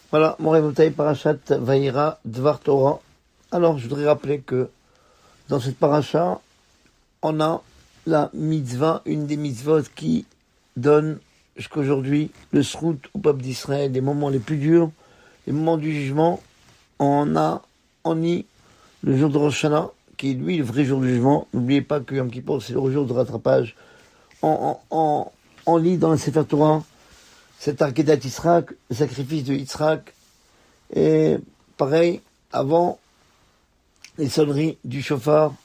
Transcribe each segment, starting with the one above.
Voilà, mon révoltaï parachat Vaïra Dvar Torah. Alors, je voudrais rappeler que dans cette paracha, on a la mitzvah, une des mitzvot qui donne jusqu'aujourd'hui le srout au peuple d'Israël, les moments les plus durs, les moments du jugement. On y le jour de Rosh Hashanah, qui est lui le vrai jour du jugement. N'oubliez pas que Yom Kippour, c'est le jour de rattrapage. On lit dans la Sefer Torah cet Akedat Yitzhak, le sacrifice de Yitzhak, et pareil, avant les sonneries du chauffard,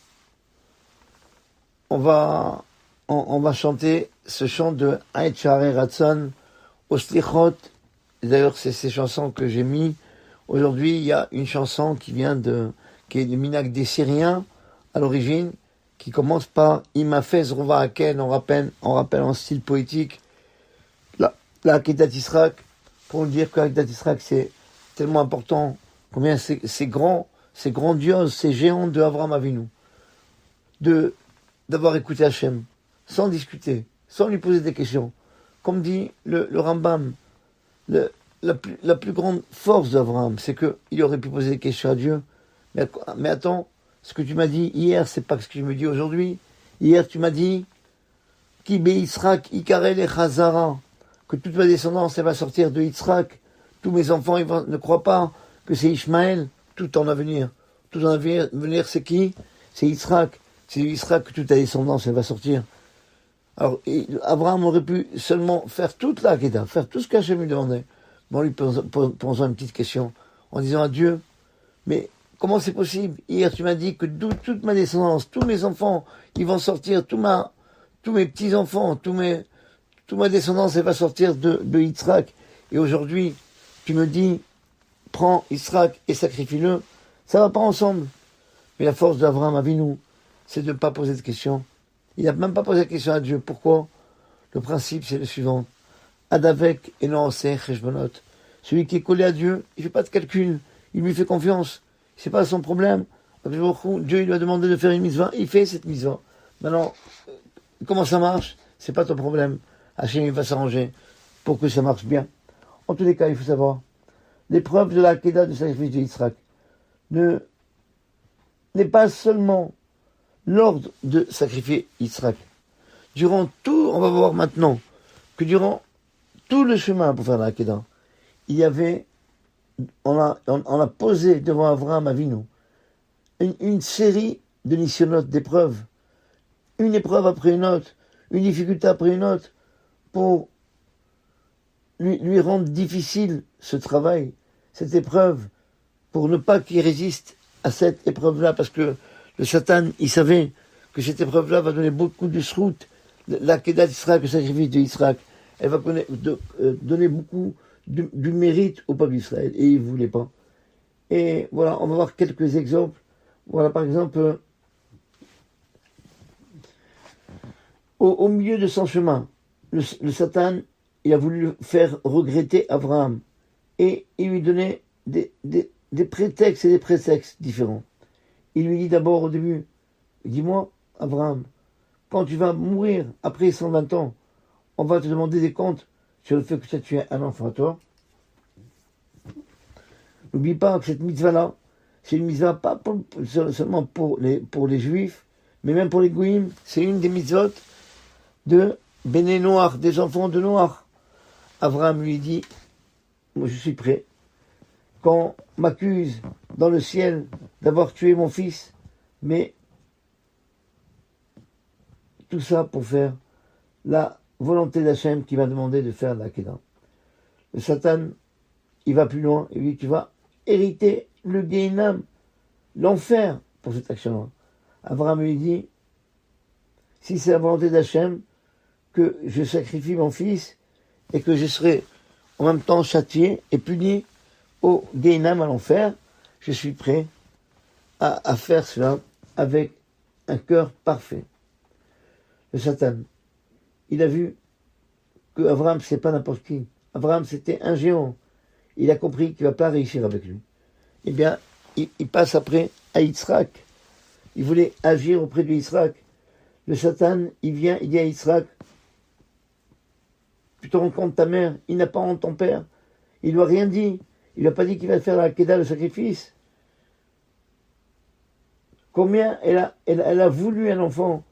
on va chanter ce chant de Haït Sha'arei Ratzon, Oslichot. D'ailleurs, c'est ces chansons que j'ai mis. Aujourd'hui, il y a une chanson qui est le minag des Syriens, à l'origine, qui commence par Imafez Rova Aken, on rappelle en style poétique, la Akedat Yitzhak, pour dire que l'Akedat Yitzhak, c'est tellement important, combien c'est grand, c'est grandiose, c'est géant de Avraham Avinu, d'avoir écouté Hachem, sans discuter, sans lui poser des questions. Comme dit le Rambam, la plus grande force d'Avraham, c'est qu'il aurait pu poser des questions à Dieu. Mais attends, ce que tu m'as dit hier, c'est pas ce que tu me dis aujourd'hui. Hier, tu m'as dit Ki be Yitzhak ikarel et Chazara, que toute ma descendance, elle va sortir de Yitzhak. Tous mes enfants, ne croient pas que c'est Ishmaël, tout en avenir. Tout en avenir, c'est qui? C'est Yitzhak. C'est Yitzhak que toute ta descendance, elle va sortir. Alors, Abraham aurait pu seulement faire toute la Akedah, faire tout ce qu'Hachem lui demandait. Mais en lui posant une petite question, en disant à Dieu, mais comment c'est possible? Hier, tu m'as dit que toute ma descendance, tous mes enfants, ils vont sortir, tous mes petits-enfants, toute ma descendance, elle va sortir de Yitzhak. Et aujourd'hui, tu me dis, prends Yitzhak et sacrifie-le. Ça va pas ensemble. Mais la force d'Avraham Avinu, c'est de ne pas poser de questions. Il n'a même pas posé de question à Dieu. Pourquoi? Le principe, c'est le suivant. Adavek et non cheshbonot. Celui qui est collé à Dieu, il ne fait pas de calcul. Il lui fait confiance. C'est pas son problème. Dieu, il lui a demandé de faire une mitzvah. Il fait cette mitzvah. Maintenant, comment ça marche? C'est pas ton problème. Hachem, il va s'arranger pour que ça marche bien. En tous les cas, il faut savoir, l'épreuve de la Akedah du sacrifice de Yitzhak n'est pas seulement l'ordre de sacrifier Yitzhak. Durant tout, on va voir maintenant, que durant tout le chemin pour faire la Akedah, il y avait, on a posé devant Avraham Avinu une série de nisyonotes, d'épreuves, une épreuve après une autre, une difficulté après une autre, pour lui rendre difficile ce travail, cette épreuve, pour ne pas qu'il résiste à cette épreuve-là, parce que le Satan, il savait que cette épreuve-là va donner beaucoup de srout, l'Akedat Yitzhak, le sacrifice de Yitzhak, elle va donner beaucoup du mérite au peuple d'Israël, et il ne voulait pas. Et voilà, on va voir quelques exemples. Voilà, par exemple, au milieu de son chemin, le Satan, il a voulu faire regretter Abraham, et il lui donnait des prétextes et des prétextes différents. Il lui dit d'abord au début, dis-moi, Abraham, quand tu vas mourir après 120 ans, on va te demander des comptes sur le fait que tu as tué un enfant à toi. N'oublie pas que cette mitzvah-là, c'est une mitzvah pas seulement pour les juifs, mais même pour les goïms. C'est une des mitzvot de Béné Noir, des enfants de Noir. Abraham lui dit, moi je suis prêt. Qu'on m'accuse dans le ciel d'avoir tué mon fils, mais tout ça pour faire la volonté d'Hachem qui m'a demandé de faire la Kedah. Le Satan, il va plus loin, il dit, tu vas hériter le Gehinam, l'enfer, pour cette action-là. Abraham lui dit, si c'est la volonté d'Hachem, que je sacrifie mon fils, et que je serai en même temps châtié et puni au Gehinam, à l'enfer, je suis prêt à faire cela avec un cœur parfait. Le Satan, il a vu que Abraham, c'est pas n'importe qui. Abraham, c'était un géant. Il a compris qu'il ne va pas réussir avec lui. Eh bien, il passe après à Yitzhak. Il voulait agir auprès de Yitzhak. Le Satan, il vient, il dit à Yitzhak, tu te rends compte, ta mère, il n'a pas honte ton père. Il lui a rien dit. Il n'a pas dit qu'il va faire la Kedah, le sacrifice. Combien elle a voulu un enfant?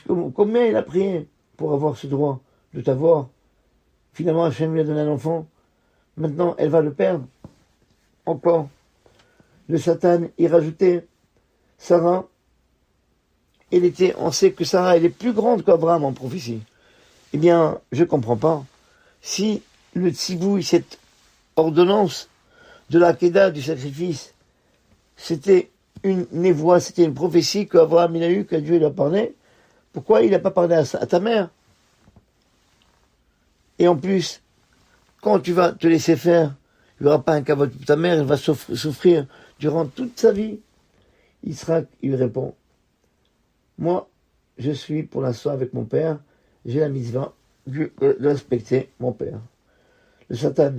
Combien elle a prié pour avoir ce droit de t'avoir? Finalement, Hachem lui a donné un enfant. Maintenant, elle va le perdre. Encore. Le Satan, il rajoutait Sarah. On sait que Sarah, elle est plus grande qu'Abraham en prophétie. Eh bien, je ne comprends pas. Si le tzibouï, cette ordonnance de la Kedah, du sacrifice, c'était une névoie, c'était une prophétie qu'Abraham il a eue, que Dieu lui a parlé, pourquoi il n'a pas parlé à ta mère? Et en plus, quand tu vas te laisser faire, il n'y aura pas un cavode pour ta mère, elle va souffrir durant toute sa vie. Yitzhak, il lui répond, moi, je suis pour l'instant avec mon père, j'ai la mitzvah de respecter mon père. Le Satan,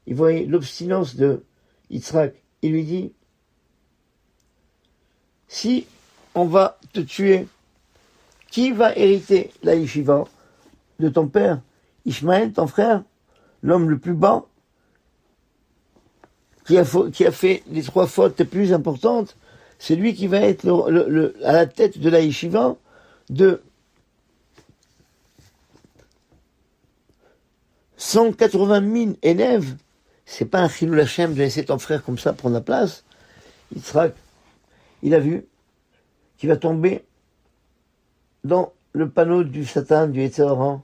il voyait l'obstinence de Yitzhak, il lui dit, si on va te tuer, qui va hériter la yeshiva de ton père? Ishmaël, ton frère, l'homme le plus bas, qui a fait les 3 fautes les plus importantes, c'est lui qui va être à la tête de la yeshiva de 180 000 élèves. C'est pas un chilou Hashem de laisser ton frère comme ça prendre la place. Yitzhak, il a vu qu'il va tomber dans le panneau du Satan, du Yetzer Hara.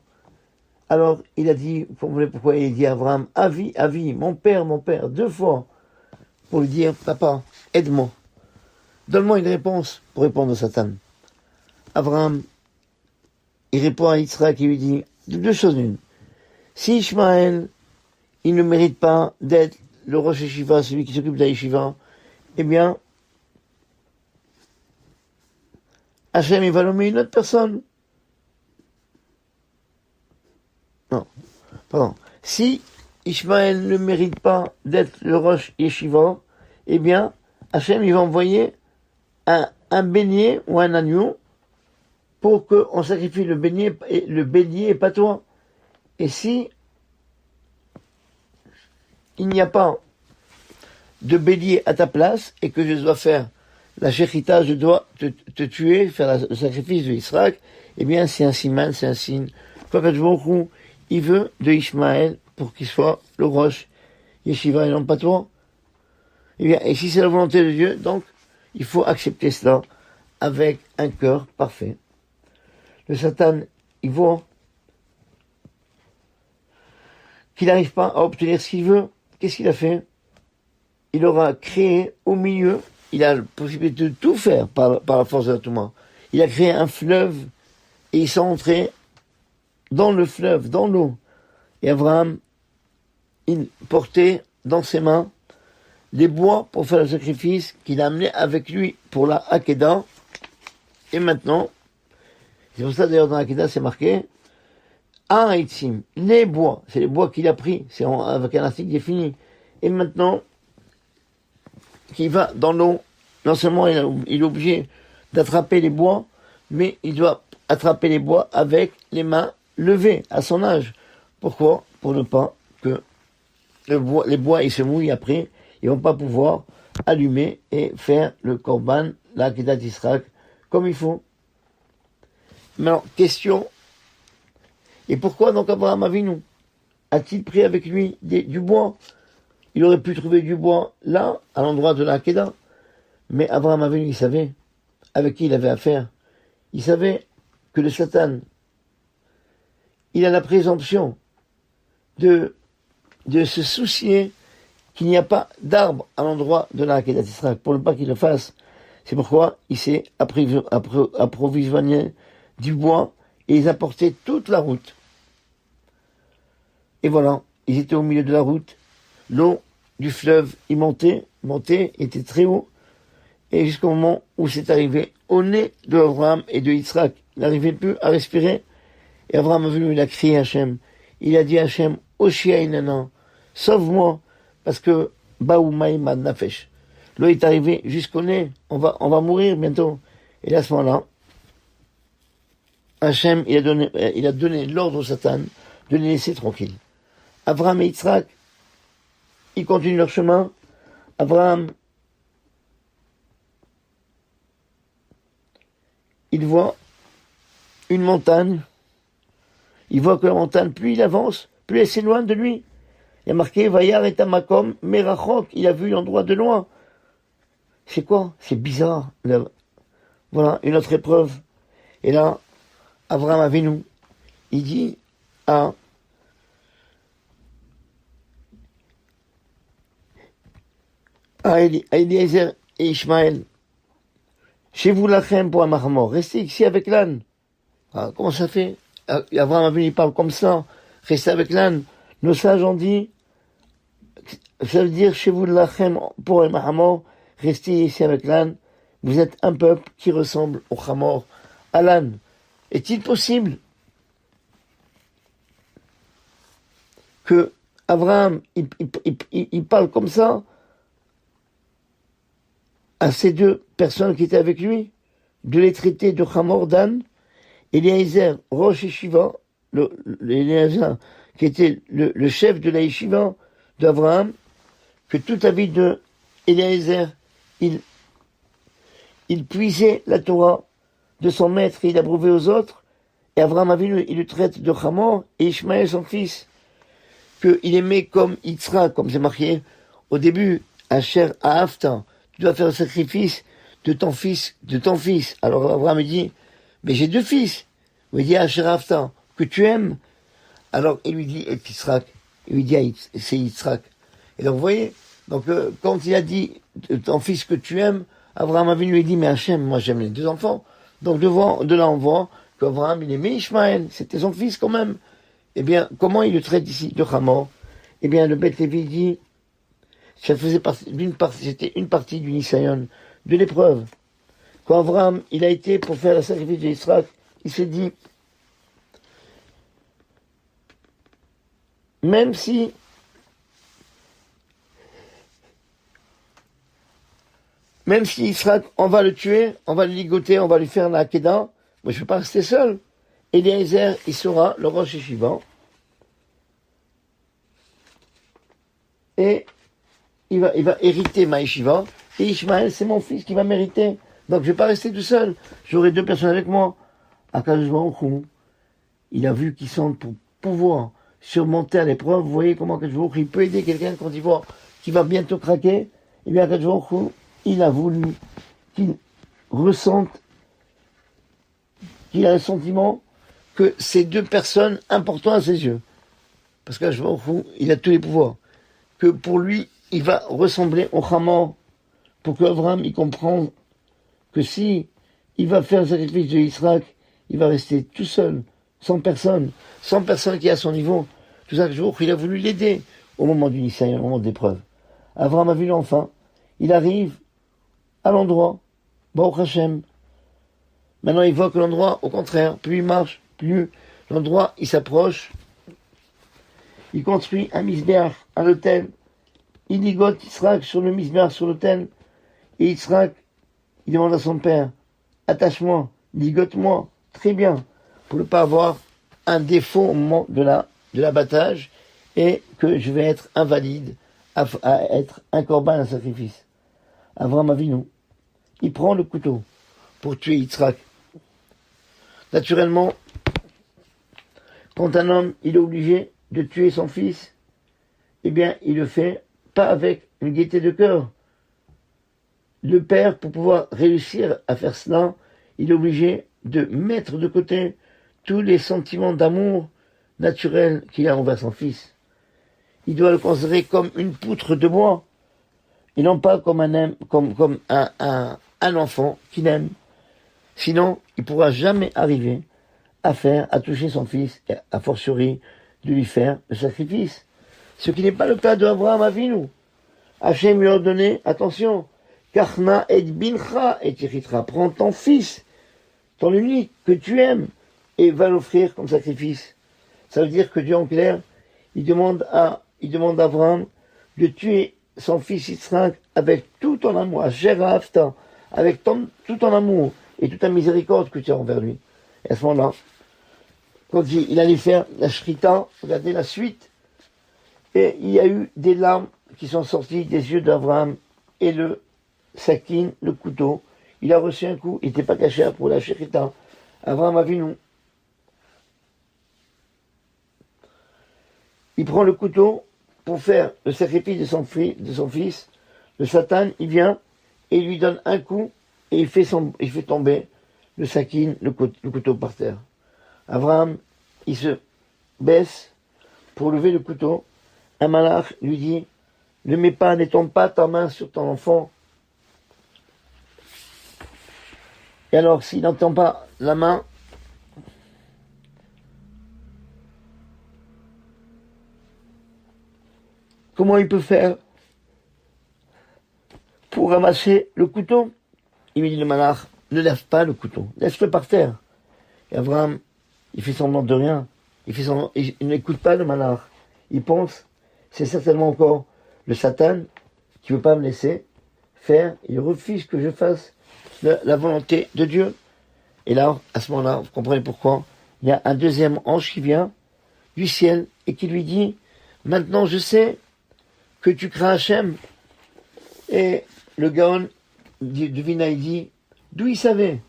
Alors, il a dit, pourquoi il a dit à Abraham, Avi, mon père, 2 fois, pour lui dire, papa, aide-moi. Donne-moi une réponse pour répondre au Satan. Abraham, il répond à Yitzhak, il lui dit, 2 choses l'une. Si Ishmaël, il ne mérite pas d'être le Rosh Yeshiva, celui qui s'occupe de la Yeshiva, eh bien, Hachem, il va nommer une autre personne. Non, pardon. Si Ishmaël ne mérite pas d'être le Rosh Yeshiva, eh bien, Hachem, il va envoyer un bélier ou un agneau pour qu'on sacrifie le bélier et pas toi. Et si il n'y a pas de bélier à ta place et que je dois faire la shechita, je dois te tuer, faire le sacrifice de Yitzhak, eh bien, c'est un siman, c'est un signe. Il veut de Ishmaël pour qu'il soit le Rosh Yeshiva et non pas toi. Eh bien, et si c'est la volonté de Dieu, donc, il faut accepter cela avec un cœur parfait. Le Satan, il voit qu'il n'arrive pas à obtenir ce qu'il veut. Qu'est-ce qu'il a fait? Il aura créé au milieu, il a la possibilité de tout faire par la force de la Touma. Il a créé un fleuve et ils sont entrés dans le fleuve, dans l'eau. Et Abraham, il portait dans ses mains des bois pour faire le sacrifice qu'il a amené avec lui pour la Hakeda. Et maintenant, c'est pour ça d'ailleurs dans la Hakeda c'est marqué Haitzim, les bois, c'est les bois qu'il a pris, c'est avec un article défini. Et maintenant, qu'il va dans l'eau, non seulement il est obligé d'attraper les bois, mais il doit attraper les bois avec les mains levées à son âge. Pourquoi? Pour ne pas que les bois ils se mouillent après, ils vont pas pouvoir allumer et faire le korban, la Kedat Yisraël, comme il faut. Maintenant, question, et pourquoi donc Abraham Avinu a-t-il pris avec lui du bois? Il aurait pu trouver du bois là, à l'endroit de la Kedah. Mais Abraham Avinu, il savait avec qui il avait affaire. Il savait que le Satan, il a la présomption de se soucier qu'il n'y a pas d'arbre à l'endroit de la Kedah Israël, pour ne pas qu'il le fasse. C'est pourquoi il s'est approvisionné du bois et ils apportaient toute la route. Et voilà, ils étaient au milieu de la route. L'eau du fleuve, il montait, était très haut, et jusqu'au moment où c'est arrivé au nez de Abraham et de Yitzhak. Il n'arrivait plus à respirer, et Abraham est venu, il a crié à Hachem. Il a dit à Hachem, Oshia Inana, sauve-moi, parce que Baou Maïmad Nafesh. L'eau est arrivée jusqu'au nez, on va mourir bientôt. Et à ce moment-là, Hachem, il a donné l'ordre au Satan de les laisser tranquilles. Abraham et Yitzhak, ils continuent leur chemin. Abraham, il voit une montagne. Il voit que la montagne, plus il avance, plus elle s'éloigne de lui. Il y a marqué, Vayar et Tamakom, Merachok, il a vu l'endroit de loin. C'est quoi? C'est bizarre. Voilà, une autre épreuve. Et là, Abraham Avinu, il dit à Eliezer et Ishmaël, chez vous lachem pour un marmor, restez ici avec l'âne. Ah, comment ça fait? Abraham Avinu, il parle comme ça, restez avec l'âne. Nos sages ont dit, ça veut dire chez vous lachem pour un marmor, restez ici avec l'âne. Vous êtes un peuple qui ressemble au Hamor, à l'âne. Est-il possible que Abraham, il parle comme ça à ces deux personnes qui étaient avec lui, de les traiter de Hamor, d'âne, Eliezer, Rosh Yeshiva, Eliezer, qui était le chef de la Yeshiva d'Abraham, que toute la vie de Eliezer, il puisait la Torah de son maître et il abreuvait aux autres. Et Abraham Avinu, il le traite de Hamor, et Ishmaël, son fils, qu'il aimait comme Yitzhak, comme c'est marqué au début, Asher Ahavta, tu dois faire le sacrifice de ton fils, Alors Abraham dit, mais j'ai deux fils. Il dit Asher Ahavta, que tu aimes. Alors il lui dit, et Yitzhak, il lui dit, c'est Yitzhak. Et donc vous voyez, donc quand il a dit, ton fils que tu aimes, Abraham Avinu lui dit, mais Hachem, moi j'aime les deux enfants. Donc de là on voit qu'Abraham il aimait Ishmaël, c'était son fils quand même. Eh bien, comment il le traite ici de Hamor? Eh bien, le Beth Lévi dit, ça faisait c'était une partie du Nisayon, de l'épreuve. Quand Abraham, il a été pour faire le sacrifice d'Israël, il s'est dit, même si Israël, on va le tuer, on va le ligoter, on va lui faire la Akedah, moi je ne peux pas rester seul. Eliezer, il sera le Rosh Yeshiva. Et il va hériter ma Yeshiva. Et Ishmaël, c'est mon fils qui va mériter. Donc je ne vais pas rester tout seul. J'aurai deux personnes avec moi. Akadosh Baruch Hu, il a vu qu'ils sont pour pouvoir surmonter à l'épreuve. Vous voyez comment Akadosh Baruch Hu, il peut aider quelqu'un quand il voit qu'il va bientôt craquer. Et bien Akadosh Baruch Hu, il a voulu qu'il ressente, qu'il a le sentiment que ces deux personnes importantes à ses yeux. Parce qu'Akadosh Baruch Hu, il a tous les pouvoirs. Que pour lui, il va ressembler au Hamor, pour que Abraham, il comprenne que si il va faire le sacrifice de Yitzhak, il va rester tout seul, sans personne qui est à son niveau. Tout ça, il a voulu l'aider au moment du Nisaï, au moment de l'épreuve. Abraham a vu l'enfant, il arrive à l'endroit, Baruch Hashem. Maintenant, il voit que l'endroit, au contraire, plus il marche, plus l'endroit, il s'approche. Il construit un misbéach, un autel. Il ligote Yitzhak sur le misbéach, sur l'autel. Et Yitzhak, il demande à son père, attache-moi, ligote-moi, très bien, pour ne pas avoir un défaut au moment de l'abattage, et que je vais être invalide, à être un corban, un sacrifice. Abraham Avinu, il prend le couteau pour tuer Yitzhak. Naturellement, quand un homme, il est obligé de tuer son fils, eh bien, il le fait pas avec une gaieté de cœur. Le père, pour pouvoir réussir à faire cela, il est obligé de mettre de côté tous les sentiments d'amour naturel qu'il a envers son fils. Il doit le considérer comme une poutre de bois, et non pas comme un enfant qu'il aime. Sinon, il ne pourra jamais arriver à toucher son fils, et a fortiori de lui faire le sacrifice. Ce qui n'est pas le cas d'Abraham Avinu. Hachem lui a donné, attention, Karna et bincha et tichitra, prends ton fils, ton unique, que tu aimes, et va l'offrir comme sacrifice. Ça veut dire que Dieu en clair, il demande à Abraham de tuer son fils Yitzhak avec tout ton amour, avec tout ton amour et toute ta miséricorde que tu as envers lui. Et à ce moment-là, quand il allait faire la shrita, regardez la suite, et il y a eu des larmes qui sont sortis des yeux d'Abraham et le sakin, le couteau. Il a reçu un coup, il n'était pas caché pour la shérita. Abraham Avinu. Il prend le couteau pour faire le sacrifice de son fils. Le Satan, il vient et il lui donne un coup et il fait tomber le sakin, le couteau par terre. Abraham, il se baisse pour lever le couteau. Un malach lui dit, ne mets pas, n'étends pas ta main sur ton enfant. Et alors, s'il n'entend pas la main, comment il peut faire pour ramasser le couteau? Il lui dit le malach, ne lève pas le couteau, laisse-le par terre. Et Abraham, il fait semblant de rien. Il n'écoute pas le malach. Il pense, c'est certainement encore le Satan qui ne veut pas me laisser faire. Il refuse que je fasse la volonté de Dieu. Et là, à ce moment-là, vous comprenez pourquoi il y a un deuxième ange qui vient du ciel et qui lui dit, maintenant je sais que tu crains Hachem. Et le Gaon du Vina, il dit, d'où il savait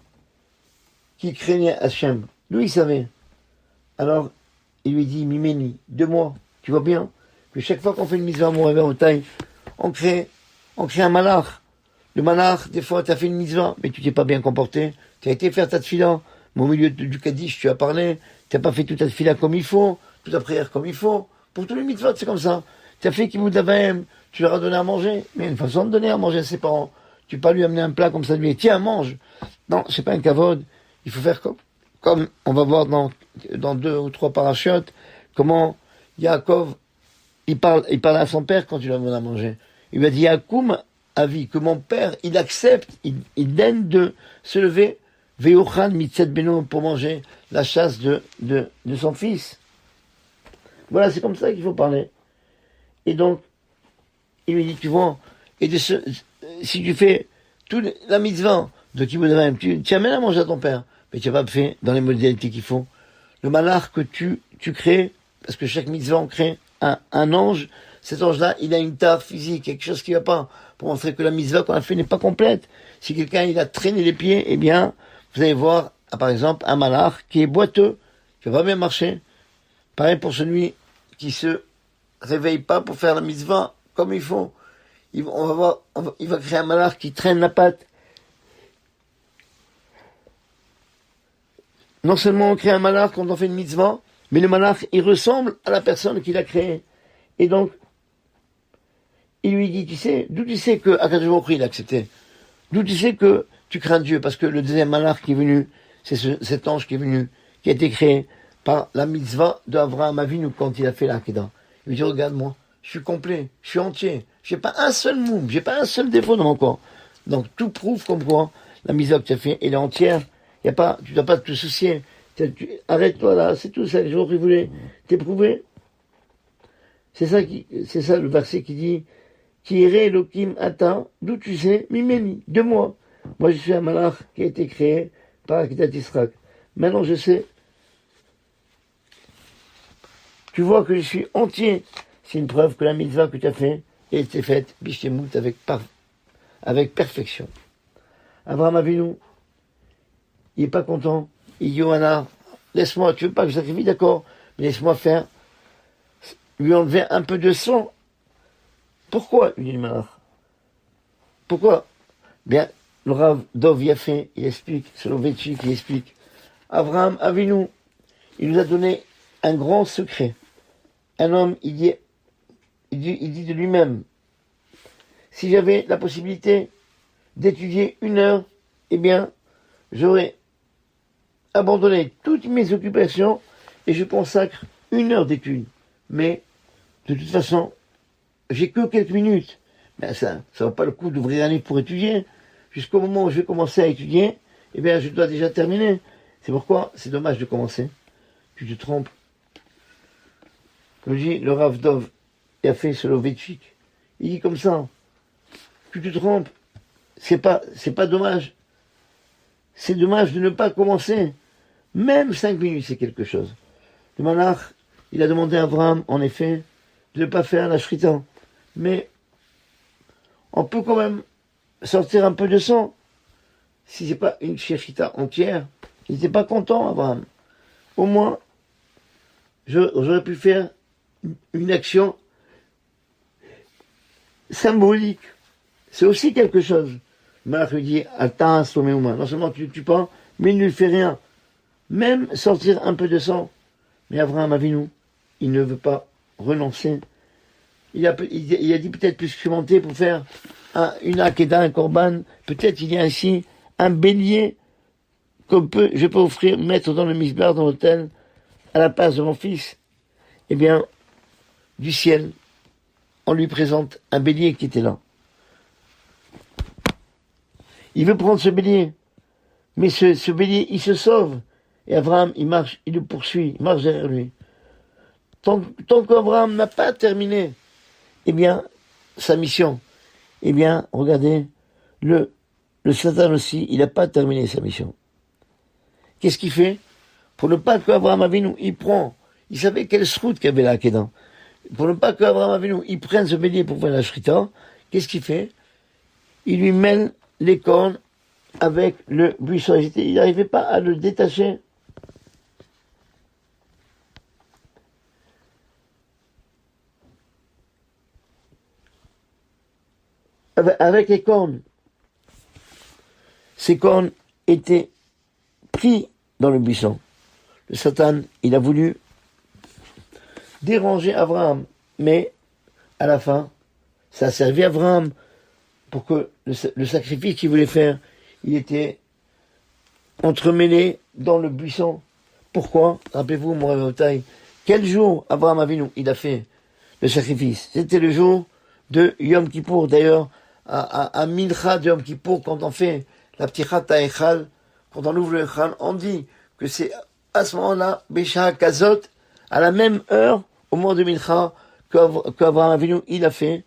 qu'il craignait Hachem? D'où il savait? Alors, il lui dit, Mimeni, de moi. Tu vois bien que chaque fois qu'on fait une mitzvah à mon réveil au taille, on crée un malach. Le malach, des fois, tu as fait une mitzvah, mais tu t'es pas bien comporté. Tu as été faire ta tefila, mais au milieu du Kaddish, tu as parlé, tu n'as pas fait toute ta tefila comme il faut, toute ta prière comme il faut. Pour tous les mitzvahs, c'est comme ça. Tu as fait Kibbutz Avayim, tu leur as donné à manger. Mais une façon de donner à manger à ses parents. Tu peux pas lui amener un plat comme ça, lui, tiens, mange. Non, c'est pas un kavod. Il faut faire comme on va voir dans 2 ou 3 parachutes, comment Yaakov, il parle à son père quand il lui donne à manger. Il lui a dit, Yakoum, avis, que mon père, il accepte, il daigne de se lever, Veochan mitzet beno, pour manger la chasse de son fils. Voilà, c'est comme ça qu'il faut parler. Et donc, il lui dit, tu vois, si tu fais la mitzvah de Kibbutz Avayim, tu amènes à manger à ton père, mais tu n'as pas fait dans les modalités qu'il faut. Le malach que tu crées, parce que chaque mitzvah, on crée un ange, cet ange-là, il a une tare physique, quelque chose qui ne va pas, pour montrer que la mitzvah qu'on a fait n'est pas complète. Si quelqu'un, il a traîné les pieds, eh bien, vous allez voir, par exemple, un malach qui est boiteux, qui va pas bien marcher. Pareil pour celui qui se réveille pas pour faire la mitzvah comme il faut. Il va créer un malach qui traîne la patte. Non seulement on crée un malach quand on fait une mitzvah, mais le malach, il ressemble à la personne qui l'a créé. Et donc, il lui dit, tu sais, d'où tu sais que Akadosh Baruch Hu, il a accepté? D'où tu sais que tu crains Dieu? Parce que le deuxième malach qui est venu, c'est cet ange qui est venu, qui a été créé par la mitzvah d'Avraham Avinu quand il a fait l'Akedah. Il lui dit, regarde moi, je suis complet, je suis entier, j'ai pas un seul moum, j'ai pas un seul défaut dans mon corps. Donc tout prouve comme quoi la mitzvah que tu as fait, elle est entière. Tu dois pas te soucier. Arrête-toi là, c'est tout ça. Les jours qui voulaient t'éprouver. C'est ça le verset qui dit, qui irait Elohim Ata, d'où tu sais, Mimeni, de moi. Moi je suis un malach qui a été créé par Akedat Yisraël. Maintenant je sais. Tu vois que je suis entier. C'est une preuve que la mitzvah que tu as fait a été faite, bishemut, avec perfection. Abraham Avinu, il est pas content. Il dit, Yohanna, laisse-moi, tu veux pas que je sacrifie, d'accord, mais laisse-moi faire, lui enlever un peu de sang. Pourquoi, lui dit le malach? Pourquoi? Bien, le Rav Dov Yafé, il explique, Soloveitchik, il explique. Abraham Avinu, il nous a donné un grand secret. Un homme, il dit de lui-même, si j'avais la possibilité d'étudier 1 heure, eh bien, j'aurais abandonné toutes mes occupations et je consacre 1 heure d'étude. Mais, de toute façon, j'ai que quelques minutes. Mais ça vaut pas le coup d'ouvrir un livre pour étudier. Jusqu'au moment où je vais commencer à étudier, eh bien, je dois déjà terminer. C'est pourquoi c'est dommage de commencer. Tu te trompes. Comme dit le Rav Dov Yafé Soloveitchik. Il dit comme ça. Tu te trompes. C'est pas dommage. C'est dommage de ne pas commencer. Même 5 minutes, c'est quelque chose. Le malach, il a demandé à Abraham, en effet, de ne pas faire la shrita. Mais on peut quand même sortir un peu de sang. Si c'est pas une shechita entière, il n'était pas content, Abraham. Au moins, j'aurais pu faire une action symbolique. C'est aussi quelque chose. Malach lui dit, attends, non seulement tu ne tues pas, mais il ne lui fait rien. Même sortir un peu de sang. Mais Abraham Avinu, il ne veut pas renoncer. Il a dit peut-être plus expérimenté pour faire une akeda, un korban. Peut-être il y a ainsi un bélier je peux offrir, mettre dans le misbar, dans l'autel, à la place de mon fils. Eh bien, du ciel, on lui présente un bélier qui était là. Il veut prendre ce bélier. Mais ce bélier, il se sauve. Et Abraham, il marche, il le poursuit, il marche derrière lui. Tant qu'Abraham n'a pas terminé, eh bien, sa mission, eh bien, regardez, le Satan aussi, il n'a pas terminé sa mission. Qu'est-ce qu'il fait? Pour ne pas qu'Abraham Avinu, il savait quelle route qu'il y avait là, Kédan. Pour ne pas qu'Abraham Avinu, il prenne ce bélier pour faire la shrita, qu'est-ce qu'il fait? Il lui mêle les cornes avec le buisson. Il n'arrivait pas à le détacher. Avec les cornes. Ces cornes étaient pris dans le buisson. Le Satan, il a voulu déranger Abraham, mais à la fin, ça a servi Abraham pour que le sacrifice qu'il voulait faire, il était entremêlé dans le buisson. Pourquoi? Rappelez-vous, mon Rabotai, quel jour Abraham Avinu, il a fait le sacrifice? C'était le jour de Yom Kippour. D'ailleurs, à Mincha de Yom Kippour, quand on fait la Ptichat HaEchal, quand on ouvre le Echal, on dit que c'est à ce moment-là, Besha Kazot, à la même heure, au moment de Mincha, qu'Abraham Avinu, il a fait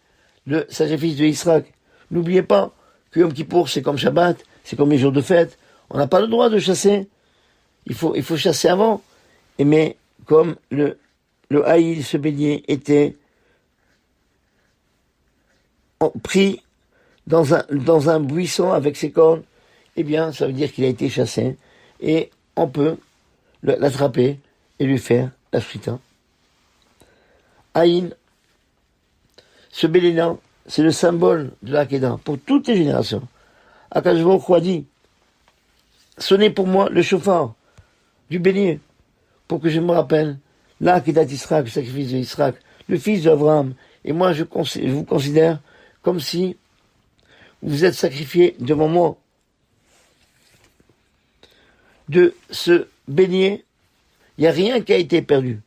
le sacrifice de Israël. N'oubliez pas que Yom Kippour, c'est comme Shabbat, c'est comme les jours de fête. On n'a pas le droit de chasser. Il faut chasser avant. Mais comme le haïl, ce bélier, était pris dans un buisson avec ses cornes, eh bien, ça veut dire qu'il a été chassé. Et on peut l'attraper et lui faire la shrita. Haïl, ce bélier-là, c'est le symbole de l'Akedah pour toutes les générations. Akadosh Baruch Hu a dit, sonnez pour moi le chauffard du bélier, pour que je me rappelle l'Akedah d'Israël, le sacrifice d'Israël, le fils d'Abraham. Et moi, je vous considère comme si vous êtes sacrifié devant moi. De ce bélier, il n'y a rien qui a été perdu.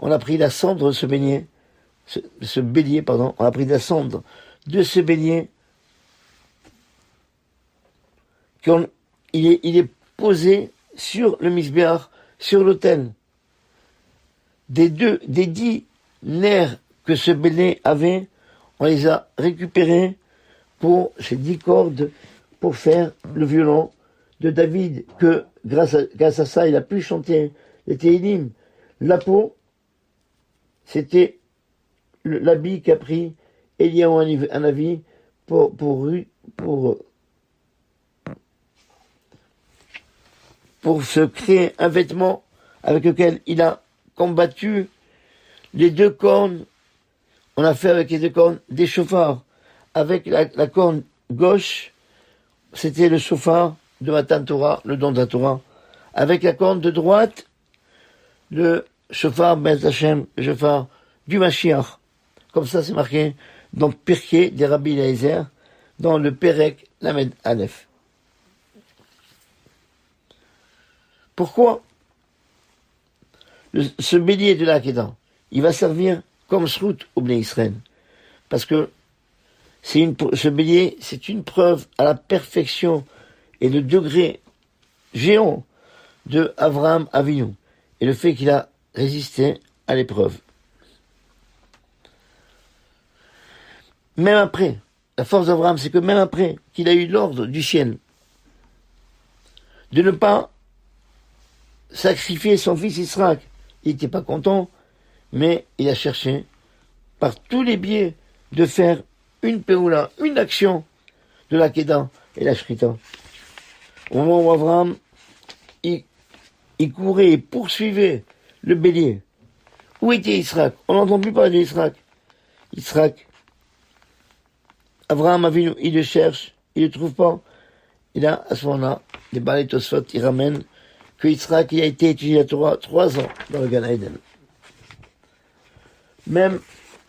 On a pris la cendre de ce bélier, on a pris la cendre de ce bélier, il est posé sur le misbéach, sur l'autel. Des 10 nerfs que ce bélier avait, on les a récupérés pour ces 10 cordes, pour faire le violon de David, que grâce à ça, il a pu chanter les Téhilim. La peau, c'était l'habit qu'a pris Eliyahu Hanavi pour se créer un vêtement avec lequel il a combattu les 2 cornes. On a fait avec les 2 cornes des chauffards. Avec la corne gauche, c'était le chauffard de Matan Torah, le don de la Torah. Avec la corne de droite, le chauffard Ben Hashem, le chauffard du Mashiach. Comme ça, c'est marqué dans Pirkei des Rabbi Eliezer, dans le Perek Lamed Aleph. Pourquoi ce bélier de l'Akedah, il va servir comme srout au Bnei Israël? Parce que ce bélier, c'est une preuve à la perfection et le degré géant de Avraham Avinu, et le fait qu'il a résisté à l'épreuve. Même après, la force d'Abraham, c'est que même après qu'il a eu l'ordre du ciel de ne pas sacrifier son fils Israël, il n'était pas content, mais il a cherché par tous les biais de faire une péoula, une action de la Kedah et la Shrita. Au moment où Abraham, il courait et poursuivait le bélier. Où était Israël? On n'entend plus parler d'Israël. Israël, Abraham Avinu, il le cherche, il le trouve pas. Et là, à ce moment-là, les Balei Tosfot, ils ramènent que Yitzhak, il a été étudié à Torah 3 ans dans le Gan Eden. Même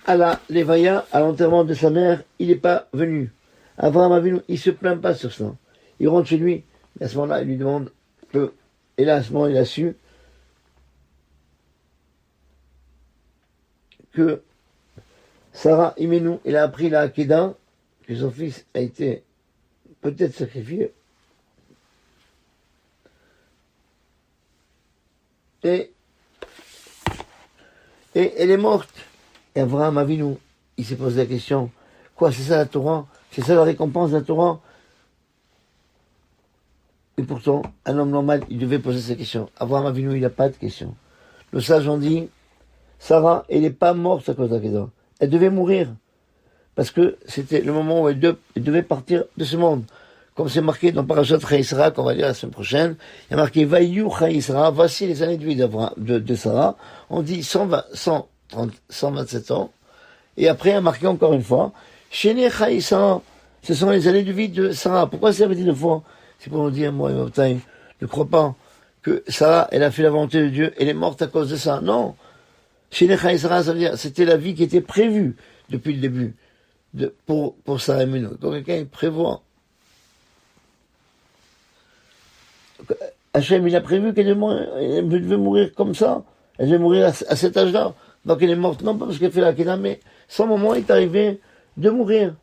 à la Levaya, à l'enterrement de sa mère, il n'est pas venu. Abraham Avinu, il se plaint pas sur ça. Il rentre chez lui, et à ce moment-là, il lui demande que, et là, à ce moment, il a su que Sarah Imenu, il a appris la Akedah, que son fils a été peut-être sacrifié. Et elle est morte. Et Abraham Avinu, il s'est posé la question, quoi, c'est ça la Torah? C'est ça la récompense de la Torah? Et pourtant, un homme normal, il devait poser cette question. Abraham Avinu, il n'a pas de question. Le sage ont dit, Sarah, elle n'est pas morte à cause d'Akedah. Elle devait mourir. Parce que c'était le moment où elle devait partir de ce monde. Comme c'est marqué dans Parashat Chaïsra, qu'on va lire la semaine prochaine, il y a marqué Vayu Chaïsra, voici les années de vie de Sarah. On dit 127 ans. Et après, il y a marqué encore une fois, Shene Chaïsra, ce sont les années de vie de Sarah. Pourquoi c'est répété 2 fois? C'est pour nous dire, moi, ne crois pas que Sarah, elle a fait la volonté de Dieu, elle est morte à cause de ça. Non. Shene Chaïsra, ça veut dire, c'était la vie qui était prévue depuis le début. Pour Sarah Imenu. Donc quelqu'un prévoit. Hachem, il a prévu qu'elle devait mourir comme ça. Elle devait mourir à cet âge-là. Donc elle est morte, non pas parce qu'elle fait la Kedah, mais son moment est arrivé de mourir.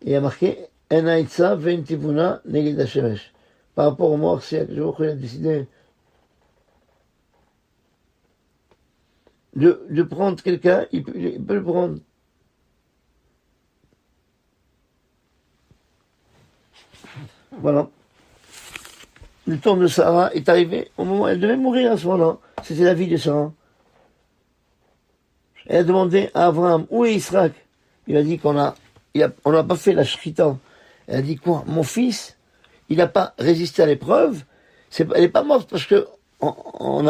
Et il y a marqué En Haïtza Ventivuna Neged Hashemesh. Par rapport aux morts, c'est que je il a décidé de prendre quelqu'un, il peut le prendre. Voilà. Le temps de Sarah est arrivé au moment où elle devait mourir à ce moment-là. C'était la vie de Sarah. Elle a demandé à Abraham, où est Israël? Il a dit on n'a pas fait la shrita. Elle a dit quoi? Mon fils, il n'a pas résisté à l'épreuve. Elle n'est pas morte parce que on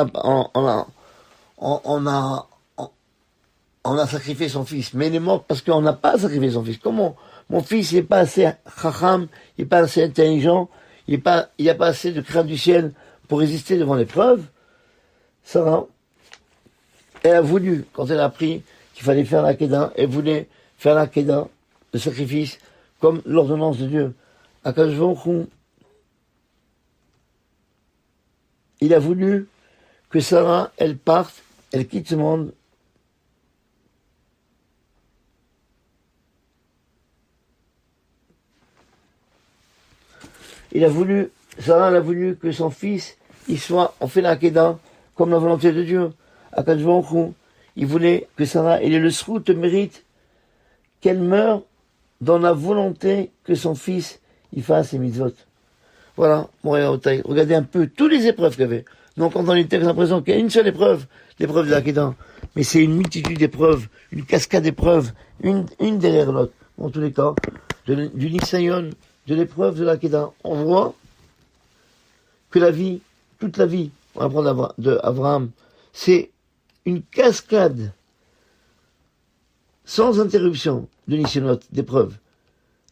a sacrifié son fils. Mais elle est morte parce qu'on n'a pas sacrifié son fils. Comment? Mon fils, il n'est pas assez chacham, il n'est pas assez intelligent, il n'y a pas assez de crainte du ciel pour résister devant l'épreuve. Sarah, elle a voulu, quand elle a appris qu'il fallait faire la Kedah, elle voulait faire la Kedah, le sacrifice, comme l'ordonnance de Dieu. Akadosh Baruch Hu, il a voulu que Sarah, elle parte, elle quitte ce monde. Sarah a voulu que son fils, on fait la Kedah comme la volonté de Dieu. Akadosh Baruch Hu, il voulait que Sarah ait le srout mérite qu'elle meure dans la volonté que son fils, il fasse ses mitzvot. Voilà, mon Otaï. Regardez un peu toutes les épreuves qu'il y avait. Donc, quand on les textes, on a l'impression qu'il y a une seule épreuve, l'épreuve de la Kedah. Mais c'est une multitude d'épreuves, une cascade d'épreuves, une derrière l'autre. En tous les cas, du Nisayon, de l'épreuve de la Kedah, on voit que la vie, toute la vie, on apprend d'Abraham, c'est une cascade sans interruption de Nisayonot, d'épreuves.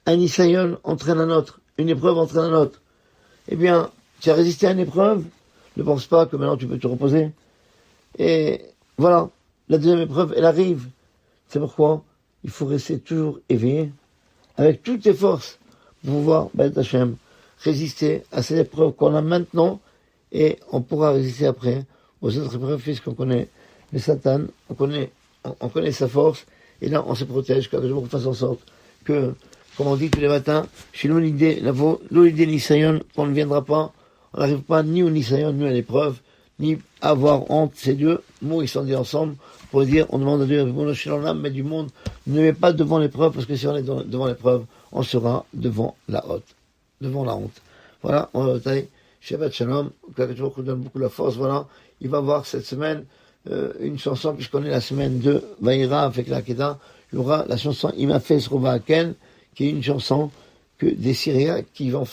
Un Nisayon entraîne un autre, une épreuve entraîne un autre. Eh bien, tu as résisté à une épreuve, ne pense pas que maintenant tu peux te reposer. Et voilà, la deuxième épreuve, elle arrive. C'est pourquoi il faut rester toujours éveillé, avec toutes tes forces, pour pouvoir, B'ez Hashem, résister à cette épreuve qu'on a maintenant, et on pourra résister après aux autres épreuves, puisqu'on connaît le Satan, on connaît sa force, et là on se protège, car je fasse en sorte que, comme on dit tous les matins, chez nous l'idée Nisayon, on ne viendra pas, on n'arrive pas ni au Nisayon, ni à l'épreuve, ni à avoir honte. Ces deux mots, ils sont dit ensemble pour dire, on demande à Dieu, mais du monde, ne met pas devant l'épreuve, parce que si on est devant l'épreuve, on sera devant la honte. Voilà, on va tailler. Shabbat Shalom, que Dieu vous donne beaucoup la force. Voilà, il va voir cette semaine une chanson, puisqu'on est la semaine de Vaïra avec la Kedah. il y aura la chanson Imafes Rova Aken, qui est une chanson que des Syriacs qu'ils ont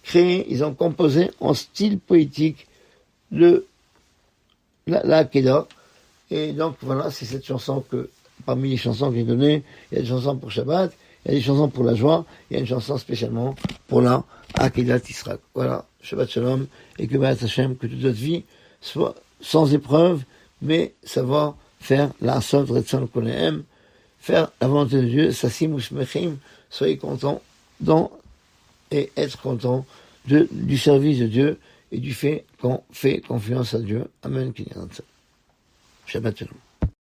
créé, ils ont composé en style poétique la Akedah. Et donc voilà, c'est cette chanson que, parmi les chansons que j'ai données, il y a des chansons pour Shabbat, il y a des chansons pour la joie, il y a une chanson spécialement pour la Akedat Yisraël. Voilà, Shabbat Shalom, et que B'at Hashem, que toute notre vie soit sans épreuve, mais savoir faire la Asot Retzon Konehem, faire la volonté de Dieu, Sassim Ushmechim, soyez contents et être contents du service de Dieu et du fait qu'on fait confiance à Dieu. Amen. Shabbat Shalom.